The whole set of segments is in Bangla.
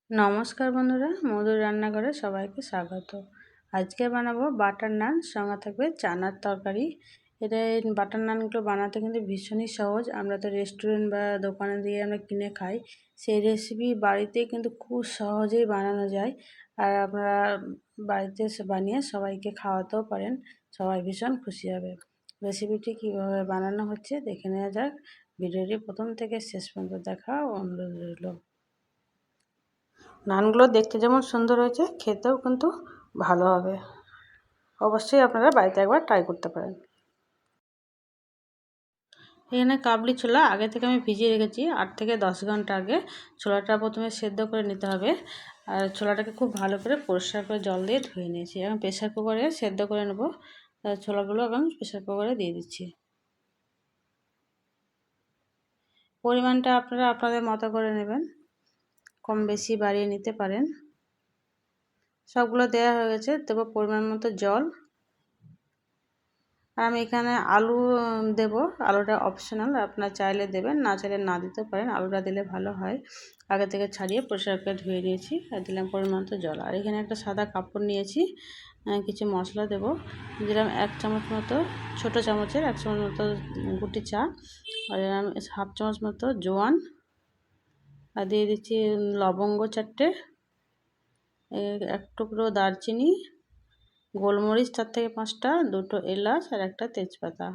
নমস্কার বন্ধুরা, মধুর রান্নাঘরে সবাইকে স্বাগত। আজকে বানাবো বাটার নান, সঙ্গে থাকবে চানার তরকারি। এই বাটার নানগুলো বানাতে কিন্তু ভীষণই সহজ। আমরা তো রেস্টুরেন্ট বা দোকানে দিয়ে আমরা কিনে খাই, সেই রেসিপি বাড়িতে কিন্তু খুব সহজেই বানানো যায়। আর আপনারা বাড়িতে বানিয়ে সবাইকে খাওয়াতেও পারেন, সবাই ভীষণ খুশি হবে। রেসিপিটি কীভাবে বানানো হচ্ছে দেখে নেওয়া যাক। ভিডিওটি প্রথম থেকে শেষ পর্যন্ত দেখা অনুরোধ রইল। নানগুলো দেখতে যেমন সুন্দর হয়েছে, খেতেও কিন্তু ভালো হবে। অবশ্যই আপনারা বাড়িতে একবার ট্রাই করতে পারেন। এখানে কাবলি ছোলা আগে থেকে আমি ভিজিয়ে রেখেছি 8 থেকে 10 ঘন্টা আগে। ছোলাটা প্রথমে সেদ্ধ করে নিতে হবে। আর ছোলাটাকে খুব ভালো করে পরিষ্কার করে জল দিয়ে ধুয়ে নিয়েছি। এখন প্রেসার কুকারে সেদ্ধ করে নেব। ছোলাগুলো এবং প্রেসার কুকারে দিয়ে দিচ্ছি। পরিমাণটা আপনারা আপনাদের মতো করে নেবেন, কম বেশি বাড়িয়ে নিতে পারেন। সবগুলো দেওয়া হয়ে গেছে, দেবো পরিমাণ মতো জল। আর আমি এখানে আলু দেব। আলুটা অপশনাল, আপনারা চাইলে দেবেন, না চাইলে না দিতে পারেন। আলুটা দিলে ভালো হয়। আগে থেকে ছাড়িয়ে পরিষ্কার করে ধুয়ে নিয়েছি আর দিলাম পরিমাণ মতো জল। আর এখানে একটা সাদা কাপড় নিয়েছি, কিছু মশলা দেব। দিলাম 1 চামচ মতো, ছোটো চামচের 1 চামচ মতো গুটি চা, আর দিলাম 1/2 চামচ মতো জোয়ান, আর দিয়ে দিচ্ছি লবঙ্গ 4টে, 1 টুকরো দারচিনি, গোলমরিচ 4 থেকে 5টা, 2টো এলাচ আর একটা তেজপাতা।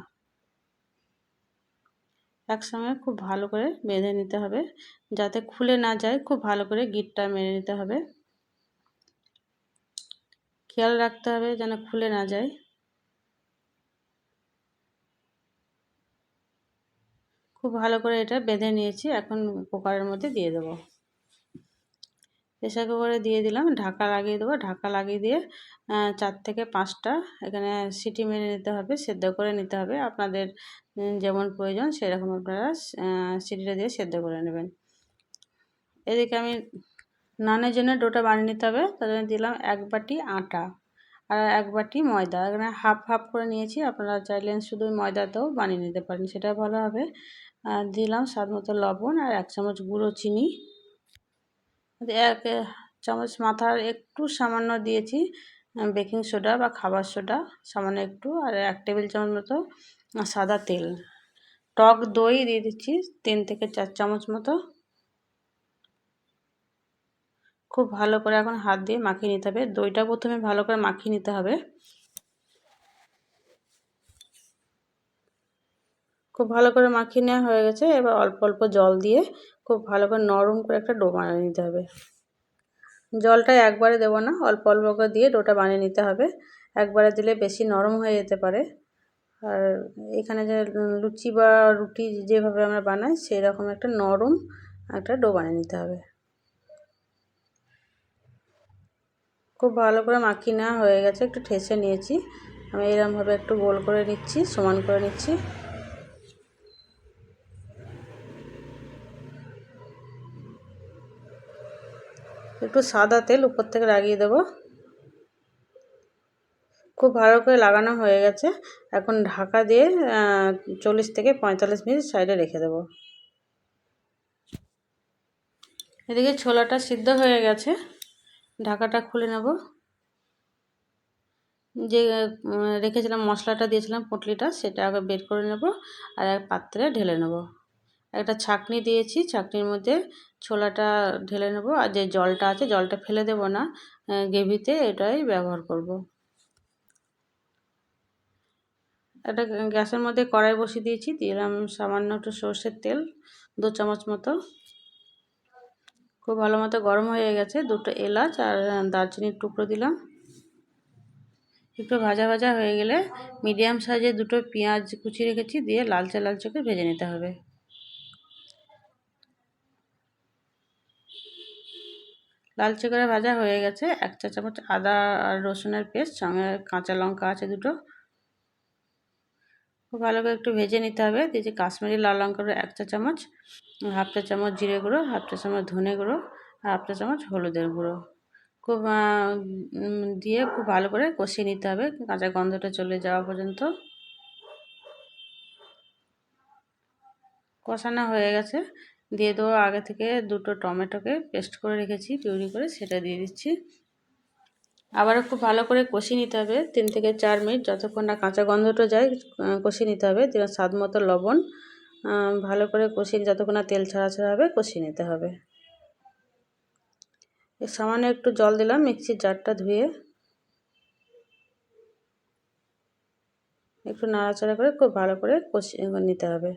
একসঙ্গে খুব ভালো করে বেঁধে নিতে হবে, যাতে খুলে না যায়। খুব ভালো করে গিঁটটা মেরে নিতে হবে, খেয়াল রাখতে হবে যেন খুলে না যায়। খুব ভালো করে এটা বেঁধে নিয়েছি। এখন কুকারের মধ্যে দিয়ে দেবো। প্রেসার কুকারে দিয়ে দিলাম, ঢাকা লাগিয়ে দেবো। ঢাকা লাগিয়ে দিয়ে 4 থেকে 5টা এখানে সিটি মেরে নিতে হবে, সেদ্ধ করে নিতে হবে। আপনাদের যেমন প্রয়োজন সেরকম আপনারা সিটিটা দিয়ে সেদ্ধ করে নেবেন। এদিকে আমি নানের জন্য ডোটা বানিয়ে নিতে হবে। তার জন্য দিলাম 1 বাটি আটা আর 1 বাটি ময়দা। এখানে হাফ হাফ করে নিয়েছি, আপনারা চাইলে শুধু ময়দাতেও বানিয়ে নিতে পারেন, সেটা ভালো হবে। আর দিলাম স্বাদ মতো লবণ আর 1 চামচ গুঁড়ো চিনি। 1 চামচ মাথার একটু সামান্য দিয়েছি বেকিং সোডা বা খাবার সোডা, সামান্য একটু। আর 1 টেবিল চামচ মতো সাদা তেল। টক দই দিয়ে দিচ্ছি 3 থেকে 4 চামচ মতো। খুব ভালো করে এখন হাত দিয়ে মাখিয়ে নিতে হবে। দইটা প্রথমে ভালো করে মাখিয়ে নিতে হবে। খুব ভালো করে মাখিয়ে নেওয়া হয়ে গেছে। এবার অল্প অল্প জল দিয়ে খুব ভালো করে নরম করে একটা ডো বানিয়ে নিতে হবে। জলটা একবারে দেবো না, অল্প অল্প করে দিয়ে ডোটা বানিয়ে নিতে হবে। একবারে দিলে বেশি নরম হয়ে যেতে পারে। আর এখানে যে লুচি বা রুটি যেভাবে আমরা বানাই সেই রকম একটা নরম একটা ডো বানিয়ে নিতে হবে। খুব ভালো করে মাখিয়ে নেওয়া হয়ে গেছে, একটু ঠেসে নিয়েছি। আমি এরকমভাবে একটু গোল করে নিচ্ছি, সমান করে নিচ্ছি। একটু সাদা তেল উপর থেকে লাগিয়ে দেবো। খুব ভালো করে লাগানো হয়ে গেছে। এখন ঢাকা দিয়ে 40 থেকে 45 মিনিট সাইডে রেখে দেবো। এদিকে ছোলাটা সিদ্ধ হয়ে গেছে, ঢাকাটা খুলে নেব। যে রেখেছিলাম মশলাটা দিয়েছিলাম পুঁটলিটা, সেটা আগে বের করে নেব আর এক পাত্রে ঢেলে নেব। একটা ছাঁকনি দিয়েছি, ছাঁকনির মধ্যে ছোলাটা ঢেলে নেব। আর যে জলটা আছে জলটা ফেলে দেব না, গ্রেভিতে এটাই ব্যবহার করব। একটা গ্যাসের মধ্যে কড়াই বসিয়ে দিয়েছি, দিলাম সামান্য একটু সর্ষের তেল 2 চামচ মতো। খুব ভালো মতো গরম হয়ে গেছে। 2টো এলাচ আর দারচিনির টুকরো দিলাম। একটু ভাজা ভাজা হয়ে গেলে মিডিয়াম সাইজের 2টো পেঁয়াজ কুচিয়ে রেখেছি, দিয়ে লালচে লালচে করে ভেজে নিতে হবে। লালচে করে ভাজা হয়ে গেছে। 1 চা চামচ আদা আর রসুনের পেস্ট, সঙ্গে কাঁচা লঙ্কা আছে 2টো। খুব ভালো করে একটু ভেজে নিতে হবে। দিয়েছি কাশ্মীরি লাল লঙ্কা গুঁড়ো 1 চা চামচ, 1/2 চা চামচ জিরে গুঁড়ো, 1/2 চা চামচ ধনে গুঁড়ো আর 1/2 চা চামচ হলুদের গুঁড়ো। খুব দিয়ে খুব ভালো করে কষিয়ে নিতে হবে, কাঁচা গন্ধটা চলে যাওয়া পর্যন্ত। কষানো হয়ে গেছে, দিয়ে দেবো আগে থেকে 2টো টমেটোকে পেস্ট করে রেখেছি পিউরি করে, সেটা দিয়ে দিচ্ছি। আবারও খুব ভালো করে কষিয়ে নিতে হবে 3 থেকে 4 মিনিট, যতক্ষণ না কাঁচা গন্ধটা যায় কষিয়ে নিতে হবে। দিয়ে স্বাদ মতো লবণ, ভালো করে কষিয়ে যতক্ষণ না তেল ছাড়া ছাড়া হবে কষিয়ে নিতে হবে। সামান্য একটু জল দিলাম মিক্সির জারটা ধুয়ে, একটু নাড়াচাড়া করে খুব ভালো করে কষিয়ে নিতে হবে।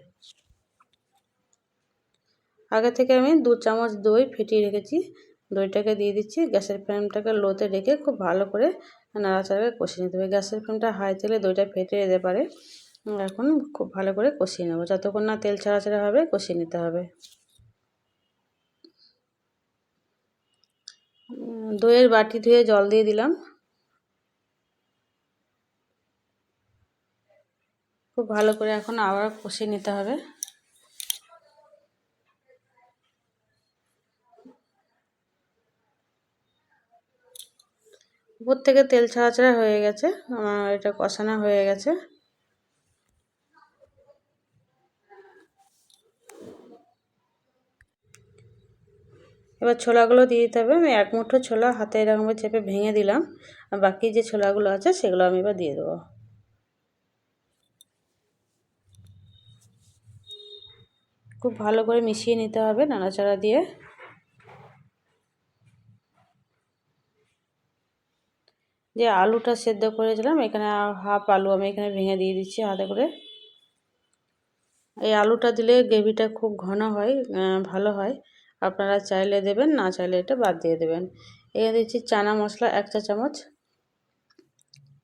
আগে থেকে আমি 2 চামচ দই ফেটিয়ে রেখেছি, দইটাকে দিয়ে দিচ্ছি। গ্যাসের ফ্লেমটাকে লোতে রেখে খুব ভালো করে নাড়াচাড়া করে কষিয়ে নিতে হবে। গ্যাসের ফ্লেমটা হাই তেলে দইটা ফেটে যেতে পারে। এখন খুব ভালো করে কষিয়ে নেব, যতক্ষণ না তেল ছাড়া ছাড়া হবে কষিয়ে নিতে হবে। দইয়ের বাটি ধুয়ে জল দিয়ে দিলাম, খুব ভালো করে এখন আবার কষিয়ে নিতে হবে। উপর থেকে তেল ছাড়া ছাড়া হয়ে গেছে, আমার এটা কষানো হয়ে গেছে। এবার ছোলাগুলো দিয়ে দিতে হবে। আমি 1 মুঠো ছোলা হাতে এরকম চেপে ভেঙে দিলাম, আর বাকি যে ছোলাগুলো আছে সেগুলো আমি এবার দিয়ে দেবো। খুব ভালো করে মিশিয়ে নিতে হবে নাড়াচাড়া দিয়ে। যে আলুটা সেদ্ধ করেছিলাম, এখানে হাফ আলু আমি এখানে ভেঙে দিয়ে দিচ্ছি হাতে করে। এই আলুটা দিলে গ্রেভিটা খুব ঘন হয়, ভালো হয়। আপনারা চাইলে দেবেন, না চাইলে এটা বাদ দিয়ে দেবেন। এখানে দিচ্ছি চানা মশলা 1 চা চামচ,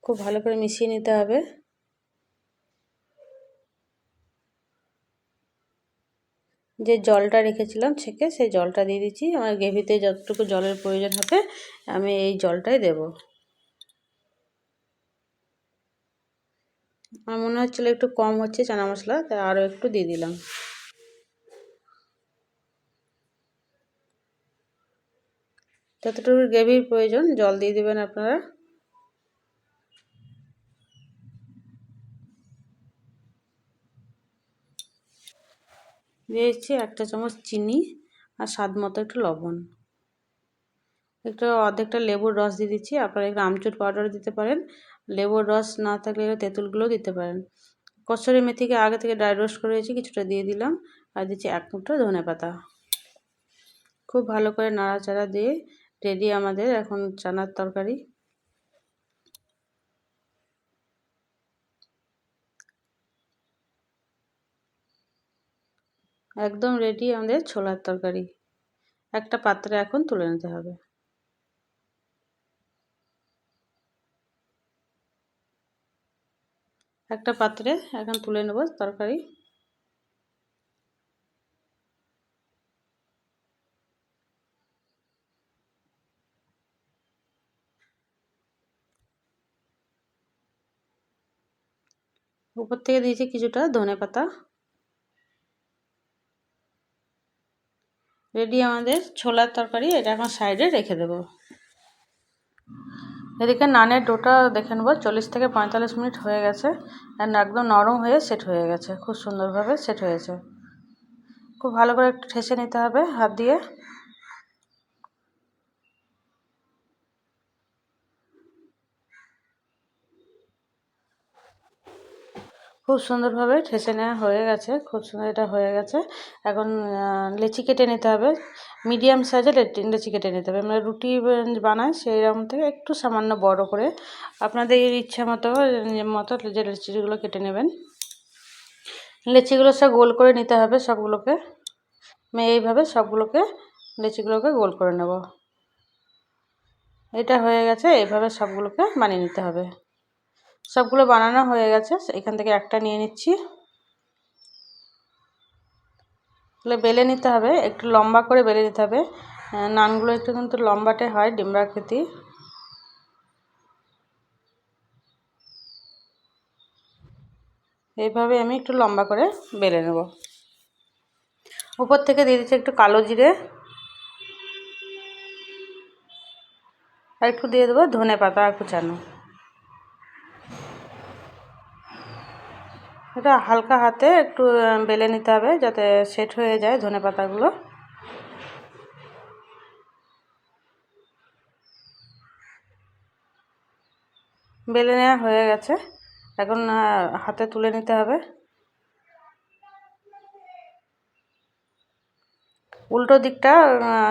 খুব ভালো করে মিশিয়ে নিতে হবে। যে জলটা রেখেছিলাম ছেঁকে, সেই জলটা দিয়ে দিচ্ছি। আমার গ্রেভিতে যতটুকু জলের প্রয়োজন হবে আমি এই জলটাই দেব। আমার মনে হচ্ছিলো একটু কম হচ্ছে চানা মশলা, তাই আরও একটু দিয়ে দিলাম। যতটুকু গ্রেভির প্রয়োজন জল দিয়ে দেবেন আপনারা। দিয়ে দিচ্ছি 1 চা চামচ চিনি আর স্বাদ মতো একটু লবণ। একটু অর্ধেকটা লেবুর রস দিয়ে দিচ্ছি। আপনারা একটু আমচুর পাউডার দিতে পারেন, লেবুর রস না থাকলে তেঁতুলগুলোও দিতে পারেন। কসুরি মেথিকে আগে থেকে ড্রাই রোস্ট করে রেখেছি, কিছুটা দিয়ে দিলাম। আর দিচ্ছি 1 মুঠো ধনেপাতা। খুব ভালো করে নাড়াচাড়া দিয়ে রেডি আমাদের এখন চানার তরকারি। একদম রেডি আমাদের ছোলার তরকারি। একটা পাত্রে এখন তুলে নিতে হবে। একটা পাত্রে এখন তুলে নেব তরকারি। উপর থেকে দিয়েছি কিছুটা ধনেপাতা। রেডি আমাদের ছোলার তরকারি। এটা এখন সাইডে রেখে দেব। এদিকে নানের ডোটা দেখে নেব, 40 থেকে 45 মিনিট হয়ে গেছে, একদম নরম হয়ে সেট হয়ে গেছে, খুব সুন্দরভাবে সেট হয়েছে। খুব ভালো করে একটু ঠেসে নিতে হবে হাত দিয়ে। খুব সুন্দরভাবে ঠেসে নেওয়া হয়ে গেছে, খুব সুন্দর এটা হয়ে গেছে। এখন লেচি কেটে নিতে হবে, মিডিয়াম সাইজের লেচি কেটে নিতে হবে। আমরা রুটি বানাই সেই রকম থেকে একটু সামান্য বড় করে আপনাদের ইচ্ছা মতো যে লেচিগুলো কেটে নেবেন। লেচিগুলো সব গোল করে নিতে হবে সবগুলোকে। আমি এইভাবে সবগুলোকে লেচিগুলোকে গোল করে নেব। এটা হয়ে গেছে, এইভাবে সবগুলোকে বানিয়ে নিতে হবে। সবগুলো বানানো হয়ে গেছে, এখান থেকে একটা নিয়ে নিচ্ছি। তাহলে বেলে নিতে হবে, একটু লম্বা করে বেলে নিতে হবে। নানগুলো একটু কিন্তু লম্বাটে হয়, ডিম্বাকৃতি। এইভাবে আমি একটু লম্বা করে বেলে নেব। উপর থেকে দিয়ে দিচ্ছি একটু কালো জিরে, আর একটু দিয়ে দেবো ধনে পাতা কুচানো। ওটা হালকা হাতে একটু বেলে নিতে হবে যাতে সেট হয়ে যায় ধনেপাতাগুলো। বেলে নেওয়া হয়ে গেছে, এখন হাতে তুলে নিতে হবে। উল্টো দিকটা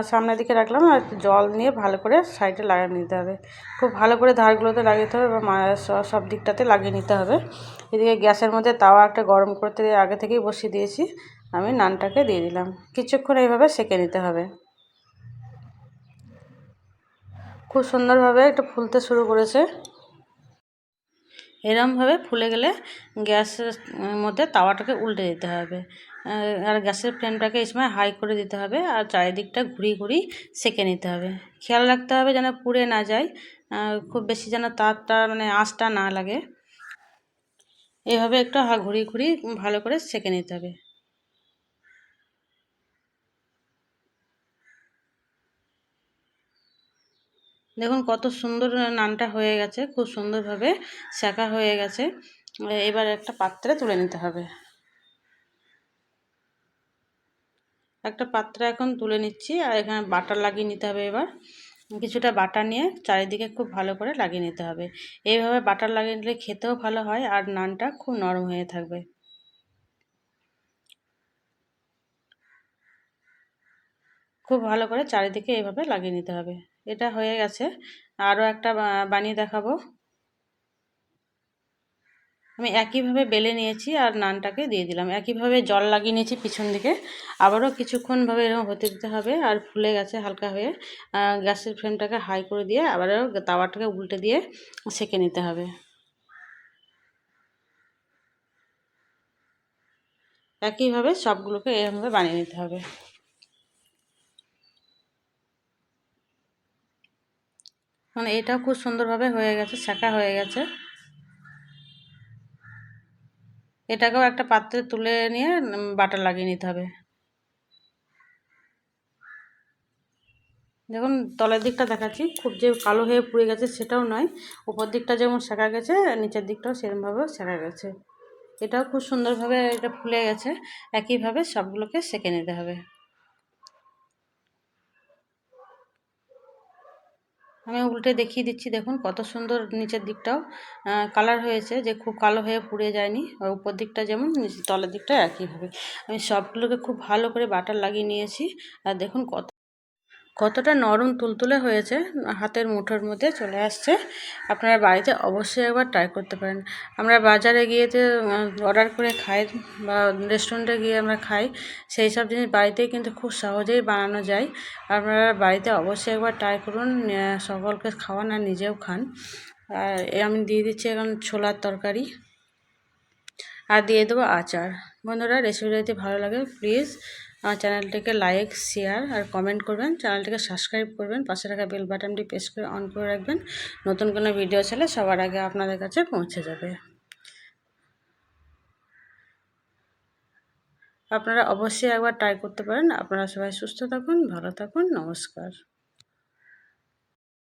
সামনের দিকে রাখলাম আর জল নিয়ে ভালো করে সাইডে লাগিয়ে নিতে হবে। খুব ভালো করে ধারগুলোতে লাগিয়ে নিতে হবে বা সব দিকটাতে লাগিয়ে নিতে হবে। এদিকে গ্যাসের মধ্যে তাওয়া একটা গরম করতে আগে থেকেই বসিয়ে দিয়েছি, আমি নানটাকে দিয়ে দিলাম। কিছুক্ষণ এইভাবে সেঁকে নিতে হবে। খুব সুন্দরভাবে এটা ফুলতে শুরু করেছে। এরমভাবে ফুলে গেলে গ্যাসের মধ্যে তাওয়াটাকে উল্টে দিতে হবে, আর গ্যাসের ফ্লেমটাকে এই সময় হাই করে দিতে হবে আর চারিদিকটা ঘুরিয়ে সেঁকে নিতে হবে। খেয়াল রাখতে হবে যেন পুড়ে না যায়, খুব বেশি যেন তাপটা মানে আঁচটা না লাগে। এভাবে একটু ঘুরিয়ে ভালো করে সেঁকে নিতে হবে। দেখুন কত সুন্দর নানটা হয়ে গেছে, খুব সুন্দরভাবে সেঁকা হয়ে গেছে। এবার একটা পাত্রে তুলে নিতে হবে। একটা পাত্রে এখন তুলে নিচ্ছি আর এখানে বাটার লাগিয়ে নিতে হবে। এবার কিছুটা বাটার নিয়ে চারিদিকে খুব ভালো করে লাগিয়ে নিতে হবে। এইভাবে বাটার লাগিয়ে নিলে খেতেও ভালো হয় আর নানটা খুব নরম হয়ে থাকবে। খুব ভালো করে চারিদিকে এইভাবে লাগিয়ে নিতে হবে। এটা হয়ে গেছে, আরও একটা বানিয়ে দেখাবো। আমি একইভাবে বেলে নিয়েছি আর নানটাকে দিয়ে দিলাম, একইভাবে জল লাগিয়ে নিয়েছি পিছন দিকে। আবারও কিছুক্ষণভাবে এরকম হতে দিতে হবে আর ফুলে গেছে হালকা হয়ে। গ্যাসের ফ্লেমটাকে হাই করে দিয়ে আবারও তাওয়াটাকে উল্টে দিয়ে সেঁকে নিতে হবে। একইভাবে সবগুলোকে এরকমভাবে বানিয়ে নিতে হবে। মানে এটাও খুব সুন্দরভাবে হয়ে গেছে, সেঁকা হয়ে গেছে। এটাকেও একটা পাত্রে তুলে নিয়ে বাটার লাগিয়ে নিতে হবে। দেখুন তলের দিকটা দেখাচ্ছি, খুব যে কালো হয়ে পুড়ে গেছে সেটাও নয়, উপর দিকটা যেমন সেঁকা গেছে নিচের দিকটাও সেরকমভাবেও সেঁকা গেছে। এটাও খুব সুন্দরভাবে এটা ফুলে গেছে। একইভাবে সবগুলোকে সেঁকে নিতে হবে। আমি উল্টে দেখিয়ে দিচ্ছি, দেখুন কত সুন্দর নিচের দিকটাও কালার হয়েছে, যে খুব কালো হয়ে পুড়ে যায়নি। আর উপর দিকটা যেমন তলের দিকটা একইভাবে আমি সবগুলোকে খুব ভালো করে বাটার লাগিয়ে নিয়েছি। আর দেখুন কতটা নরম তুলতুলে হয়েছে, হাতের মুঠোর মধ্যে চলে আসছে। আপনারা বাড়িতে অবশ্যই একবার ট্রাই করতে পারেন। আমরা বাজারে গিয়ে যে অর্ডার করে খাই বা রেস্টুরেন্টে গিয়ে আমরা খাই, সেই সব জিনিস বাড়িতেই কিন্তু খুব সহজেই বানানো যায়। আপনারা বাড়িতে অবশ্যই একবার ট্রাই করুন, সকলকে খাওয়ান আর নিজেও খান। আর আমি দিয়ে দিচ্ছি এখন ছোলার তরকারি আর দিয়ে দেবো আচার। বন্ধুরা রেসিপিটা যদি ভালো লাগে প্লিজ আমার চ্যানেলটিকে লাইক, শেয়ার আর কমেন্ট করবেন। চ্যানেলটিকে সাবস্ক্রাইব করবেন, পাশে থাকা বেল বাটনটি প্রেস করে অন করে রাখবেন। নতুন কোনো ভিডিও ছাড়লে সবার আগে আপনাদের কাছে পৌঁছে যাবে। আপনারা অবশ্যই একবার ট্রাই করতে পারেন। আপনারা সবাই সুস্থ থাকুন, ভালো থাকুন, নমস্কার।